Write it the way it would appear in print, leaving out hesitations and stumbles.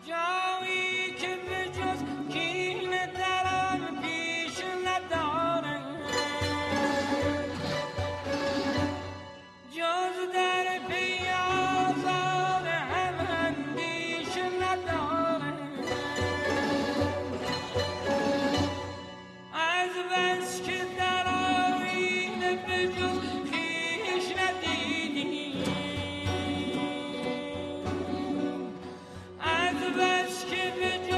جایی که به جز کین درم پیش نداره، جز در پی آزار هم اندیش نداره. از بس که در آینه به جز خویش ندیدیم، از بس که به